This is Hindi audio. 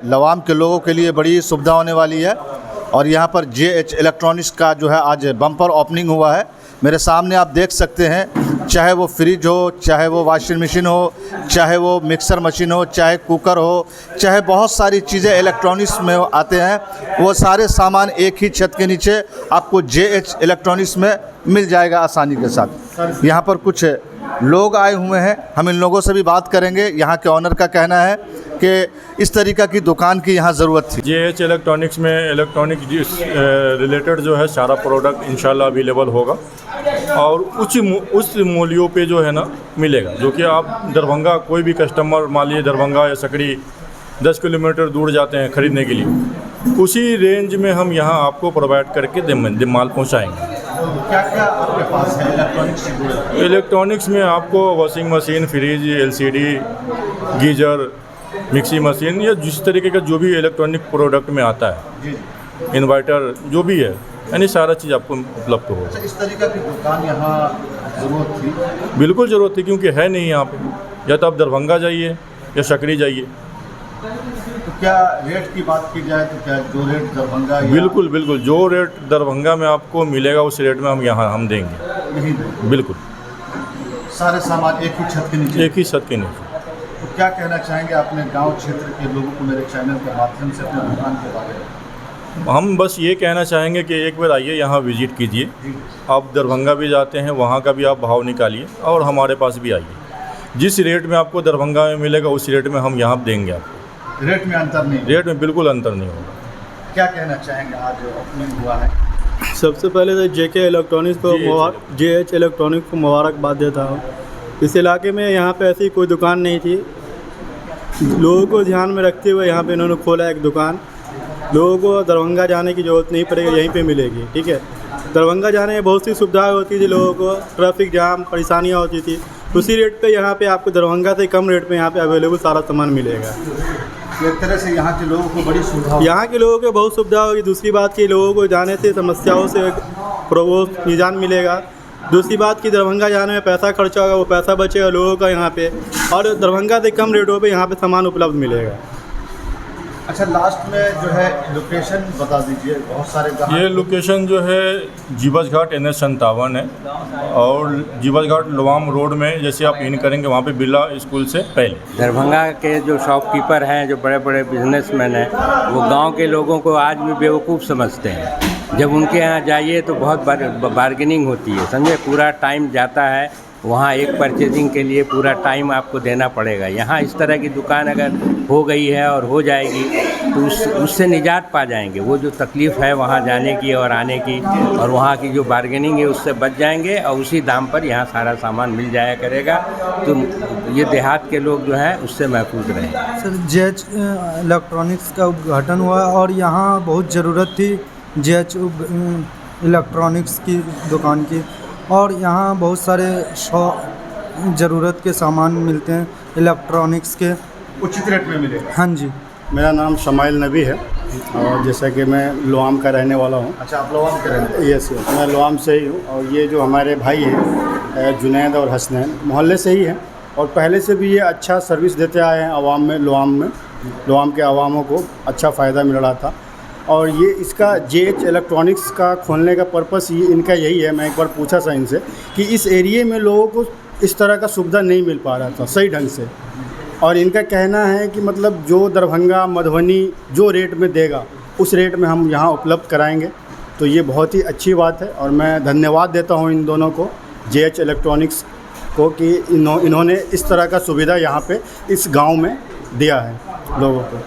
लवाम के लोगों के लिए बड़ी सुविधा होने वाली है और यहाँ पर JH इलेक्ट्रॉनिक्स का जो है आज बम्पर ओपनिंग हुआ है। मेरे सामने आप देख सकते हैं, चाहे वो फ्रिज हो, चाहे वो वॉशिंग मशीन हो, चाहे वो मिक्सर मशीन हो, चाहे कुकर हो, चाहे बहुत सारी चीज़ें इलेक्ट्रॉनिक्स में आते हैं, वो सारे सामान एक ही छत के नीचे आपको JH इलेक्ट्रॉनिक्स में मिल जाएगा आसानी के साथ। यहाँ पर कुछ लोग आए हुए हैं, हम इन लोगों से भी बात करेंगे। यहाँ के ऑनर का कहना है कि इस तरीक़ा की दुकान की यहाँ ज़रूरत थी। JH इलेक्ट्रॉनिक्स में इलेक्ट्रॉनिक रिलेटेड जो है सारा प्रोडक्ट इंशाल्लाह अवेलेबल होगा और उच्च मूल्यों पे जो है ना मिलेगा, जो कि आप दरभंगा कोई भी कस्टमर मान लीजिए दरभंगा या सकड़ी 10 किलोमीटर दूर जाते हैं ख़रीदने के लिए, उसी रेंज में हम यहाँ आपको प्रोवाइड करके माल पहुँचाएँगे। क्या क्या आपके पास है इलेक्ट्रॉनिक्स से जुड़े? इलेक्ट्रॉनिक्स में आपको washing machine, fridge, LCD, geyser, mixie machine या जिस तरीके का जो भी इलेक्ट्रॉनिक प्रोडक्ट में आता है, इन्वर्टर जो भी है, यानी सारा चीज़ आपको उपलब्ध होगा। इस तरीके की दुकान यहाँ ज़रूरत थी? बिल्कुल ज़रूरत थी, क्योंकि है नहीं यहाँ पे। या तो आप दरभंगा जाइए या सकड़ी जाइए। तो क्या रेट की बात की जाए तो क्या जो रेट दरभंगा? बिल्कुल बिल्कुल, जो रेट दरभंगा में आपको मिलेगा उस रेट में हम देंगे। नहीं देंगे? बिल्कुल, सारे सामान एक ही छत के नीचे? एक ही छत के नीचे। तो क्या कहना चाहेंगे अपने गांव क्षेत्र के लोगों को मेरे चैनल के माध्यम से अपनी दुकान के बारे में? हम बस ये कहना चाहेंगे कि एक बार आइए, यहाँ विज़िट कीजिए। आप दरभंगा भी जाते हैं, वहाँ का भी आप भाव निकालिए और हमारे पास भी आइए। जिस रेट में आपको दरभंगा में मिलेगा उस रेट में हम यहाँ देंगे आपको। रेट में अंतर नहीं? रेट में बिल्कुल अंतर नहीं होगा। क्या कहना चाहेंगे, आज ओपनिंग हुआ है? सबसे पहले तो JK इलेक्ट्रॉनिक्स को JH इलेक्ट्रॉनिक्स को मुबारकबाद देता हूँ। इस इलाके में यहाँ पे ऐसी कोई दुकान नहीं थी, लोगों को ध्यान में रखते हुए यहाँ पे इन्होंने खोला एक दुकान। लोगों को दरभंगा जाने की ज़रूरत नहीं पड़ेगी, यहीं पे मिलेगी। ठीक है, दरभंगा जाने में बहुत सी सुविधाएं होती थी, लोगों को ट्रैफिक जाम परेशानियाँ होती थी, उसी रेट पे यहाँ पे आपको दरभंगा से कम रेट पे यहाँ पे अवेलेबल सारा सामान मिलेगा। एक तरह से यहाँ के लोगों को बड़ी सुविधा, यहाँ के लोगों को बहुत सुविधा होगी। दूसरी बात कि लोगों को जाने से समस्याओं से निजात मिलेगा। दूसरी बात कि दरभंगा जाने में पैसा खर्चा होगा, वो पैसा बचेगा लोगों का यहाँ पे, और दरभंगा से कम रेटों पे यहाँ पे सामान उपलब्ध मिलेगा। अच्छा, लास्ट में जो है लोकेशन बता दीजिए। बहुत सारे ये लोकेशन जो है जीवछ घाट NH57 है और जीवछ घाट लवाम रोड में जैसे आप इन करेंगे वहाँ पे बिरला स्कूल से पहले। दरभंगा के जो शॉपकीपर हैं, जो बड़े बड़े बिजनेसमैन हैं, वो गांव के लोगों को आज भी बेवकूफ़ समझते हैं। जब उनके यहाँ जाइए तो बहुत बार्गेनिंग होती है, समझे। पूरा टाइम जाता है वहाँ एक परचेजिंग के लिए, पूरा टाइम आपको देना पड़ेगा। यहाँ इस तरह की दुकान अगर हो गई है और हो जाएगी तो उससे निजात पा जाएंगे। वो जो तकलीफ़ है वहाँ जाने की और आने की और वहाँ की जो बार्गेनिंग है उससे बच जाएंगे और उसी दाम पर यहाँ सारा सामान मिल जाया करेगा। तो ये देहात के लोग जो हैं उससे महफूज रहेंगे। सर, JH इलेक्ट्रॉनिक्स का उद्घाटन हुआ और यहाँ बहुत ज़रूरत थी JH इलेक्ट्रॉनिक्स की दुकान की, और यहाँ बहुत सारे ज़रूरत के सामान मिलते हैं इलेक्ट्रॉनिक्स के, उचित रेट में मिलेगा। हाँ जी। मेरा नाम शमाइल नबी है और जैसा कि मैं लोआम का रहने वाला हूँ। अच्छा, आप लोआम के रहने? यस, मैं लोआम से ही हूँ। और ये जो हमारे भाई हैं जुनैद और हसनैन, मोहल्ले से ही हैं और पहले से भी ये अच्छा सर्विस देते आए हैं आवाम में। लोआम के आवामों को अच्छा फ़ायदा मिल रहा था। और ये इसका JH इलेक्ट्रॉनिक्स का खोलने का पर्पस ये इनका यही है। मैं एक बार पूछा था इनसे कि इस एरिए में लोगों को इस तरह का सुविधा नहीं मिल पा रहा था सही ढंग से, और इनका कहना है कि मतलब जो दरभंगा, मधुबनी जो रेट में देगा उस रेट में हम यहाँ उपलब्ध कराएंगे। तो ये बहुत ही अच्छी बात है और मैं धन्यवाद देता हूँ इन दोनों को, JH इलेक्ट्रॉनिक्स को, कि इन्होंने इस तरह का सुविधा यहाँ पे इस गाँव में दिया है लोगों को।